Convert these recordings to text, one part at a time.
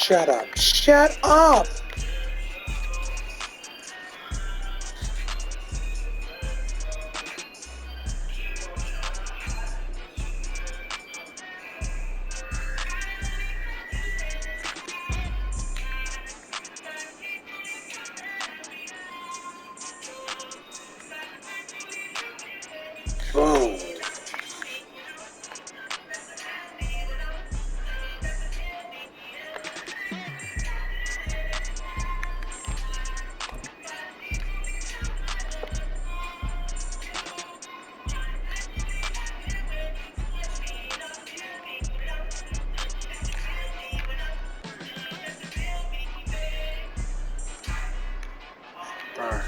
Shut up. Shut up. Boom. Burn.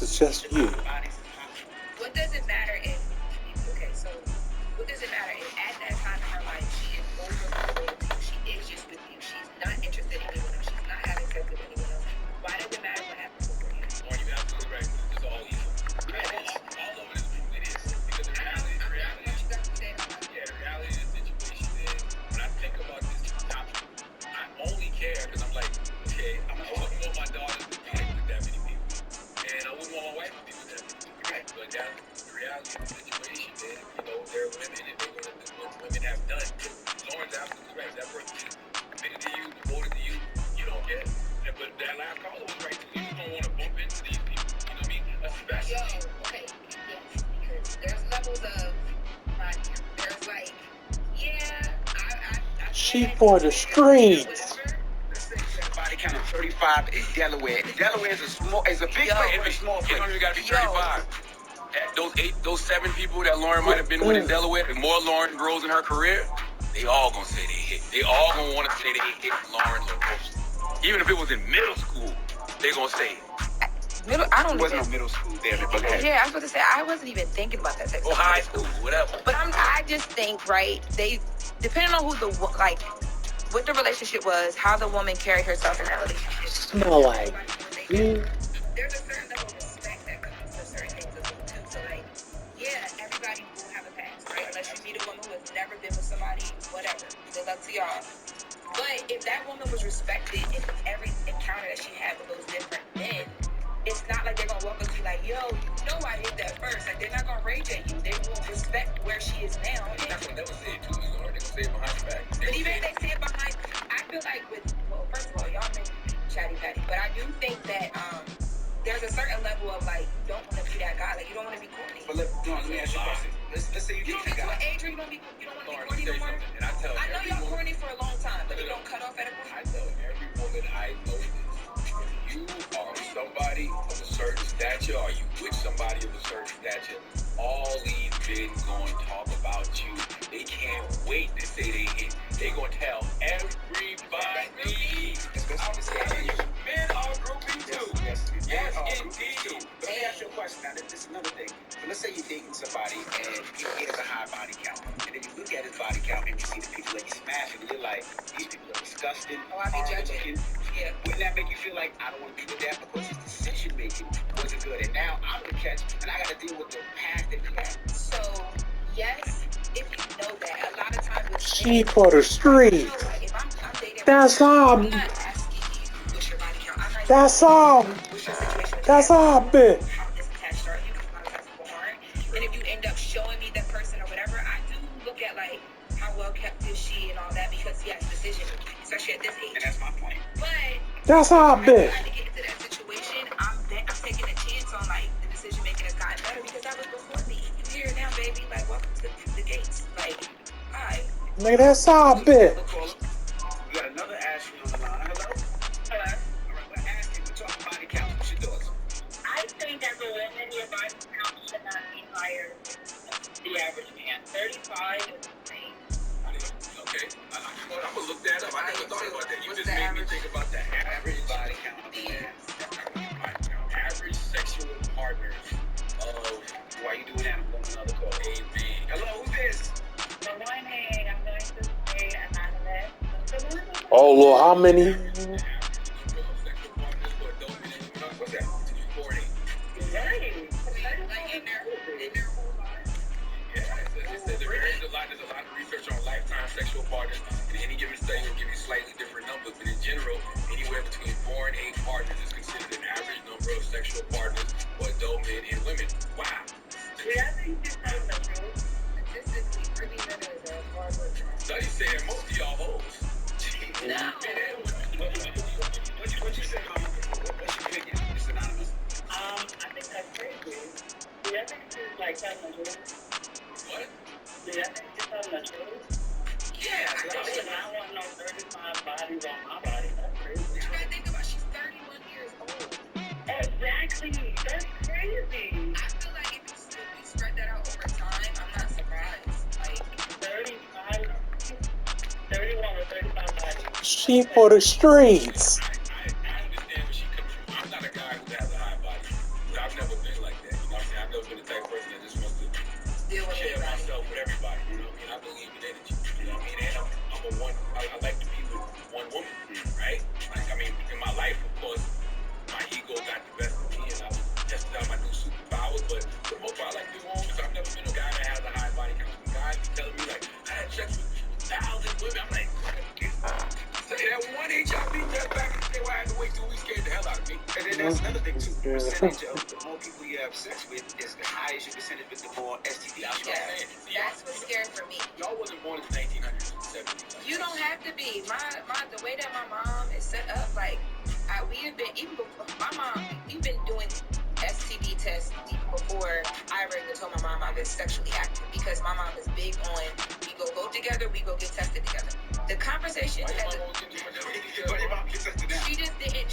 It's just you. What does it matter if, okay, so what does it matter if at that time in her life she is over with you, she is just with you, she's not interested in anyone else, she's not having sex with anyone else? Why does it matter? She for the streets. Body count of 35 in Delaware. Delaware is a big place, but a small place. It don't even got to be 35. Those 7 people that Lauren might have been with in Delaware, and more Lauren grows in her career, they all gonna say they hit. They all gonna want to say they hit Lauren LaRoche. Even if it was in middle school, they gonna say it. There wasn't no middle school there, but Yeah, I was about to say I wasn't even thinking about that. Or high school, whatever. But I just think, right? They depending on who what the relationship was, how the woman carried herself in that relationship. Smell like. There's a certain level of respect that comes with certain things as well too. So like, yeah, everybody will have a past, right? Unless you meet a woman who has never been with somebody, whatever. Good luck to y'all. But if that woman was respected in every encounter that she had with those different men, it's not like they're gonna walk up to you like, yo, you know I hit that first. Like they're not gonna rage at you. They will respect where she is now. That's what they would say it too. They're gonna say it behind your back. But even if they say it behind, I feel like first of all, y'all may be chatty patty, but I do think that there's a certain level of like, you don't want to be that guy. Like you don't want to be corny. But let me ask you a question. Let's say you don't get get to a an guy. age where you don't want to be corny no more. And I know y'all corny for a long time, but you don't cut off at a point. I tell every woman I know this. If you are somebody of a certain stature, or you with somebody of a certain stature, all these men gonna talk about you. They can't wait to say they hit. They gonna tell everybody. Men are grouping too. Yes, indeed. Let me ask you a question. Now, this is another thing. So let's say you're dating somebody and he has a high body count. And then you look at his body count and you see the people that he's smashing and you're like, these people are disgusting. Oh, I be judging. Yeah. Wouldn't that make you feel like I don't want to be with that because his decision making wasn't good? And now I'm the catch and I got to deal with the past that he had. So, yes, if you know that, a lot of times with She for the streets. if I'm dating, That's all. I'm not asking you what's your body count. I'm not That's all. what's your situation with That's all, bitch. how disattached are you? Because a lot of times people aren't. And if you end up showing me that person or whatever, I do look at like how well kept is she and all that because yes, decision, especially at this age. And that's my point. But That's all, bitch. to get into that situation, I'm taking a chance on like the decision making has gotten better because that was before me. You here now, baby? Like welcome to the gates. Like, hi. Nigga, that's all, bitch. We got another Ashley on the line. Hello? Hello. All right, we're asking. We're talking body count. What's your thoughts? I think as a woman, your body count should not be higher than the average man. 35 is insane. Okay, I'm gonna look that up. I never thought about that. You just made me think about the average body count of the man. Average sexual partners of. Why you doing that? I'm going to another call. a man. Hello, who's this? For one thing, I'm going to say anonymous. Oh, Lord, how many? What's that? 40. Right. Like in their whole life. Yeah, there's a lot of research on lifetime sexual partners. And any given study will give you slightly different numbers, but in general, anywhere between 4 and 8 partners is considered an average number of sexual partners for adult men and women. Wow. Yeah, I think you're telling the truth. Statistically, pretty men is a hard work. Studies saying most of y'all hoes. No. What you say, Mama? What's your opinion? It's anonymous. I think that's crazy. Do you think she's like telling the truth? What? Do you think she's telling the truth? Yeah, I think Because I want no 35 bodies on my body. That's crazy. you gotta think about she's 31 years old. Exactly. That's crazy. I feel like if you spread that out over time, I'm not surprised. Like 35, 31 or 35 bodies. She for the streets. I understand where she comes from. I'm not a guy who has a high body. I've never been like that. You know what I'm saying? I've never been the type of person that just wants to deal with share everybody. myself with everybody. You know what I mean? I believe in energy. You know what I mean? And I'm a one. I like to be with one woman, right? Like, I mean, in my life, of course, my ego got the best of me, and I was testing out my new superpowers. But for the most part, I like to be one. So I've never been a guy that has a high body count. Guys be telling me like, I had sex with 1,000 women. I'm like, say that one HIV test back in the day where I had to wait 2 weeks, scared the hell out of me. And then that's another thing too. The percentage of the more people you have sex with is the higher your percentage with the more STDs you have. That's what's scary for me. Y'all wasn't born in the 1970s. You don't have to be. The way that my mom is set up, like we have been even before my mom. We've been doing STD tests even before I ever even told my mom I was sexually active, because my mom is big on, we go vote together, we go get tested together. The conversation Why had your to, mom won't get you But your mom gets us to now. she just didn't,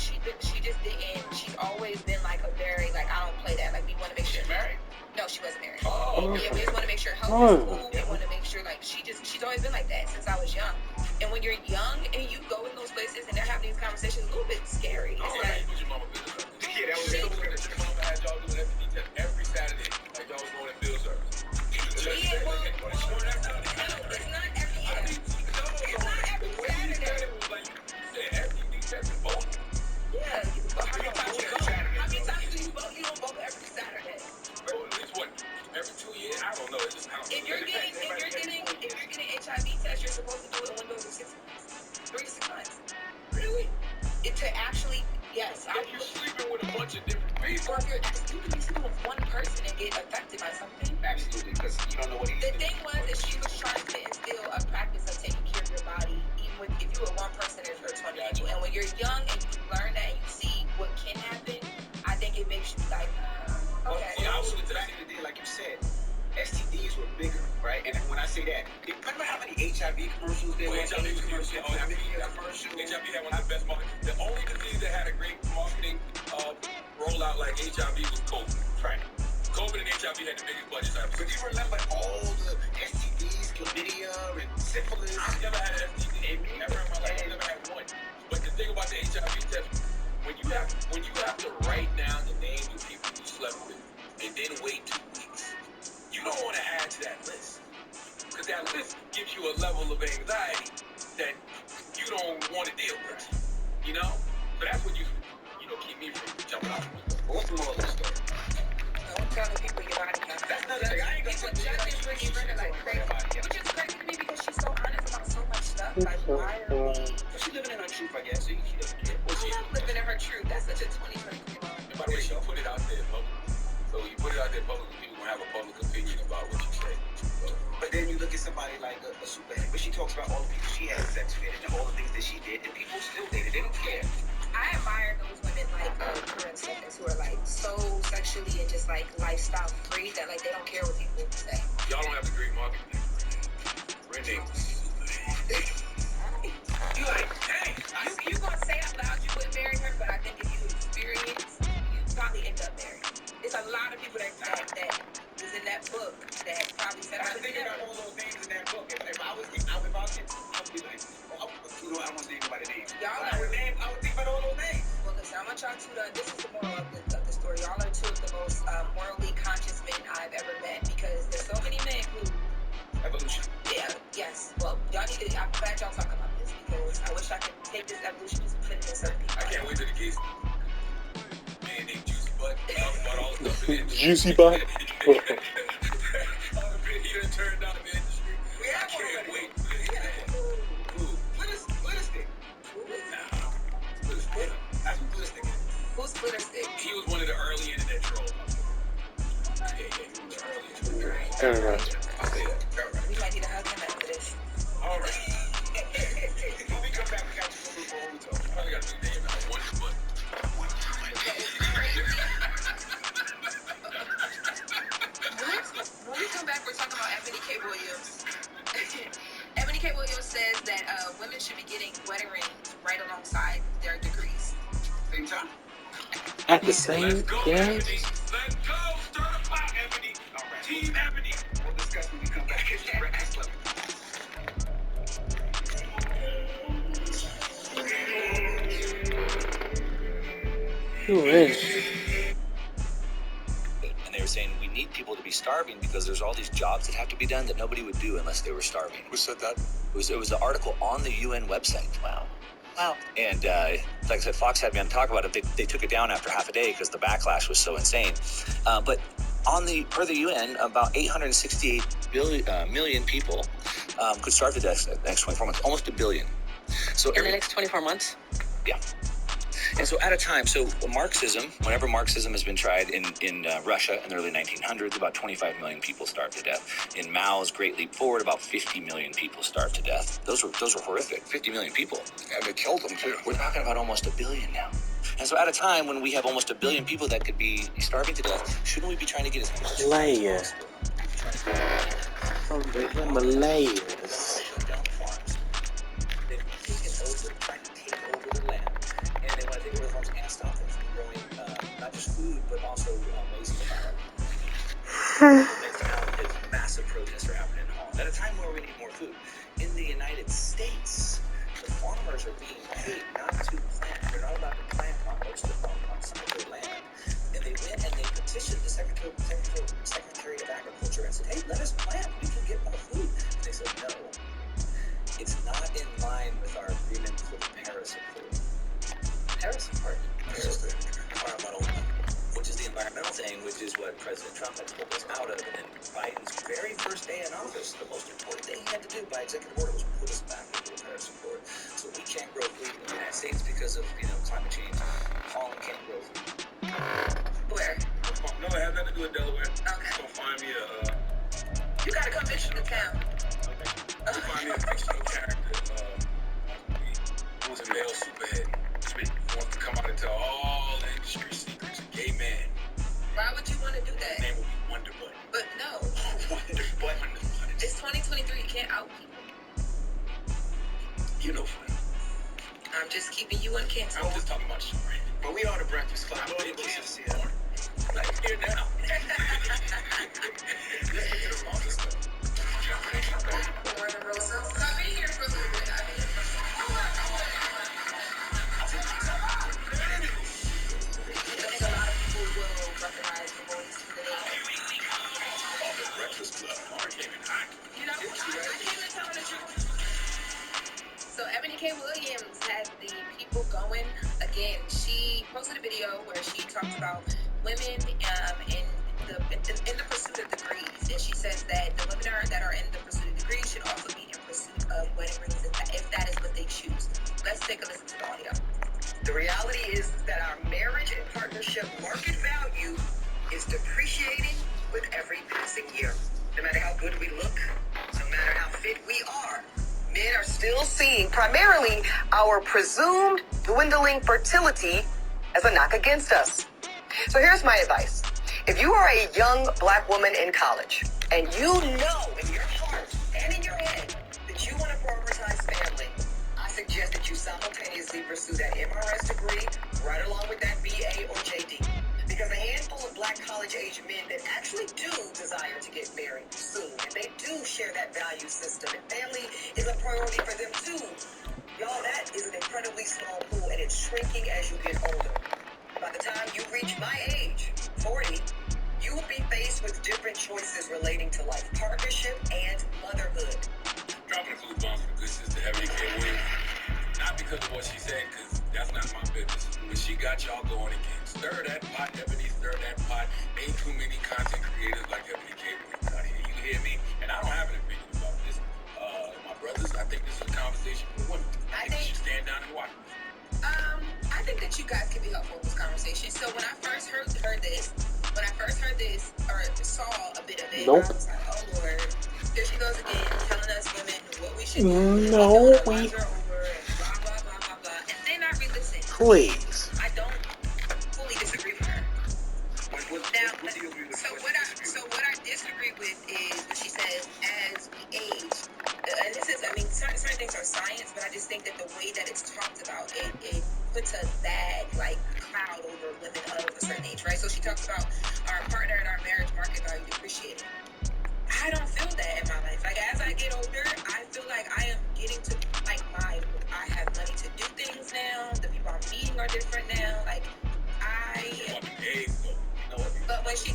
she's always been like a very, like, I don't play that, like, we want to make sure. She's married? No, she wasn't married. Oh, Yeah, we just want to make sure health is cool. We want to make sure, like, she's always been like that since I was young. And when you're young and you go in those places and they're having these conversations, a little bit scary. Oh, It's yeah, like, you put your mama business up. Yeah, that was She it. told me that your mama had y'all doing FTD test every Saturday, like y'all was going to field service. yeah, well, no, it's not every year. It's not every Saturday. Yeah, but how many times you go? How many times do you vote? You don't vote every Saturday. Every 2 years? I don't know. It's just, I don't know. If you're getting HIV test, you're supposed to do it in windows of 6 months, 3 to 6 months. Really? To actually, yes. If you're sleeping with a bunch of different people. Or if you can be sleeping with one person and get affected by something. Absolutely, because you don't know what he's The doing. thing was that she was trying to instill a practice of taking care of your body, even with, if you were one person and for 20 people. And when you're young and you learn that and you see what can happen, I think it makes you like, okay. Yeah, absolutely. Back in the day, like you said, STDs were bigger, right? And when I say that, remember how many HIV commercials there were? HIV commercials. HIV had one of the best marketing. The only disease that had a great marketing rollout like HIV was COVID. Right. COVID and HIV had the biggest budgets ever. But you remember all the STDs, chlamydia, and syphilis? I never had an STD ever in my life. I never had one. But the thing about the HIV test, when you have to write down the names of people you slept with and then wait 2 weeks, you don't want to add to that list. Because that list gives you a level of anxiety that you don't want to deal with. You know? So that's what you keep me from jumping out. What's the moral of the story? Don't tell the people your body count. That's another thing. I ain't gonna People judge and really run it like crazy. Which is crazy to me because she's so honest about so much stuff. Like, why are we... She's living in her truth, I guess. So she doesn't care. I love living in her truth. That's such a 2023 moment. And by the way, she put it out there in public. So you put it out there in public, people gonna have a public opinion about what you say. So, But then you look at somebody like a superhead, but she talks about all the people she had sex with and all the things that she did, and people still did it. They don't care. I admire those women like Corinne Stephens who are like so sexually and just like lifestyle free that like they don't care what people say. y'all don't have the great marketing. Renee. You like, dang, you gonna say out loud you wouldn't marry her, but I think if you experience, you probably end up married. It's a lot of people that is in that book that probably said I I was would thinking never. about all those names in that book. If I was I would be like, oh, I don't want to name nobody's name. Y'all I would think about all those names. Well, listen, I want y'all to, this is the moral of the story. Y'all are two of the most morally conscious men I've ever met because there's so many men who, Evolution. yeah, yes. Well, y'all need to, I'm glad y'all talking about this because I wish I could take this evolution and put it in certain people. I can't wait till the kids. Man, they juicy butt. Talk about all the stuff in the industry. Juicy butt. All the bit he done turned out in the industry. I can't wait for this. Glitter stick. That's what glitter stick is. Who's Glitter Stick? He was one of the early internet trolls. Yeah, he was the early internet troll. Internet. I'll say that. All right. We might need to hug him after this. All right. When we come back, we got to go before we talk. Probably got a new name now. Wonder Butt. When we come back, we're talking about Ebony K. Williams. Ebony K. Williams says that women should be getting wedding rings right alongside their degrees. Same time. At the same Let's go, yeah. Ebony. Let's go. Stir the pot, Ebony. All right. Team Ebony. We'll discuss when we come back. It's the Breakfast Club. Who is? And they were saying we need people to be starving because there's all these jobs that have to be done that nobody would do unless they were starving. Who said that? It was an article on the UN website. Wow. And like I said, Fox had me on to talk about it. They took it down after half a day because the backlash was so insane. But per the UN, about 868 million people could starve to death in the next 24 months, almost a billion. So In the next 24 months? yeah. And so at a time, Marxism, whenever Marxism has been tried in Russia in the early 1900s, about 25 million people starved to death. In Mao's Great Leap Forward, about 50 million people starved to death. Those were horrific. 50 million people. And they killed them too. We're talking about almost a billion now. And so at a time when we have almost 1 billion people that could be starving to death, shouldn't we be trying to get as much Malaya. From the Himalayas. shut down farms? They've taken over, trying to take over the land, and they want to take over the farms and stop them from growing not just food, but also raising the environment. Next now, massive protests are happening in Holland at a time where we need more food. In the United States, the farmers are being paid not to plant. They're not allowed to plant on most of them on some of their land. And they went and they petitioned the Secretary of Agriculture and said, hey, let us plant. We can get more food. And they said, no. It's not in line with our agreement for the Paris Accord. Environmental, which is the environmental thing, which is what President Trump had pulled us out of. And Biden's very first day in office, the most important thing he had to do by executive order was put us back into the Paris Accord. So we can't grow food in the United States because of climate change. Holland can't grow food. Where? No, it has nothing to do with Delaware. Okay. Go find me You gotta come visit the town. go find me a fictional character who's a male superhead. Wants to come out and tell all the industry secrets. Gay man. Why would you want to do His that? name will be Wonder Butt. But no, Wonder Butt. it's 2023. You can't out people. You know, fun. I'm just keeping you in Kent. I'm just talking about you, right? But we are the Breakfast Club. I know Big the Kansas, kids. yeah. Like, here now. Let's get to the wrong stuff. More than real self. I've been here for a little bit. I think a lot of people will recognize the voice today. The Breakfast Club. Mark came in hot. You know, I came in telling the truth. So Ebony K. Williams had the people going again. She posted a video where she talks about women in the pursuit of degrees, and she says that the women that are in the pursuit of degrees should also be in pursuit of wedding rings if that is what they choose. Let's take a listen to the audio. The reality is that our marriage and partnership market value is depreciating with every passing year. No matter how good we look, no matter how fit we are, men are still seeing primarily our presumed dwindling fertility as a knock against us. So here's my advice. If you are a young black woman in college and you know in your heart and in your head that you want to prioritize family, I suggest that you simultaneously pursue that MRS degree right along with that BA or JD. Because a handful of black college-age men that actually do desire to get married soon, and they do share that value system, and family is a priority for them too. Y'all, that is an incredibly small pool, and it's shrinking as you get older. By the time you reach my age, 40, you will be faced with different choices relating to life partnership and motherhood. Dropping a clue bomb for the good sister Ebony K. Williams. Not because of what she said, because that's not my business. But she got y'all going again. Stir that pot, Ebony, stir that pot. Ain't too many content creators like Ebony K. Williams out here. You hear me? And I don't have an opinion about this. My brothers, I think this is a conversation for women. I think you should stand down and watch this. I think that you guys can be helpful in this conversation. So when I first heard this, or saw a bit of it, Nope. I was like, oh Lord, here she goes again, telling us women what we should do. No, Over, and blah, blah, blah, blah, blah. And then I re-listened. please. I don't fully disagree with her. Now, so what I disagree with is what she says as we age. And this is, certain things are science, but I just think that the way that it's talked about, it puts a bad, cloud over women of a certain age, right? So she talks about our partner and our marriage market value depreciating. I don't feel that in my life. As I get older, I feel like I am getting to, I have money to do things now. The people I'm meeting are different now. But when she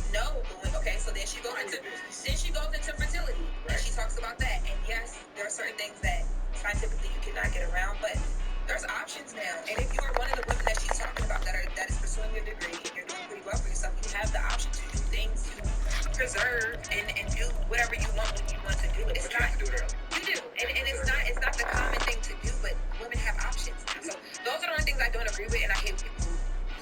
goes into fertility, and she talks about that. And yes, there are certain things that scientifically you cannot get around, but there's options now. And if you are one of the women that she's talking about that is pursuing your degree and you're doing pretty well for yourself, you have the option to do things to preserve and do whatever you want when you want to do it. It's not, you do, and it's not the common thing to do, but women have options now. So those are the only things I don't agree with, and I hate when people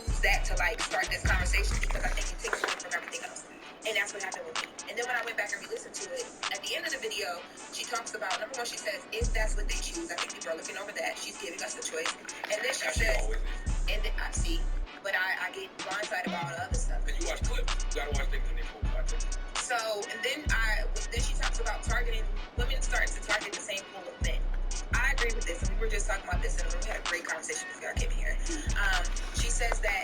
use that to start this conversation, because I think it takes away from everything else. And that's what happened with me. And then when I went back and re-listened to it, at the end of the video, she talks about, number one, she says, if that's what they choose, I think people are looking over that. She's giving us a choice. And then she says, and then, I see, all the other stuff. And you watch clips. You gotta watch things in their full context. So, and then she talks about targeting, women starting to target the same pool of men. I agree with this, and we were just talking about this in the room. We had a great conversation before I came here. She says that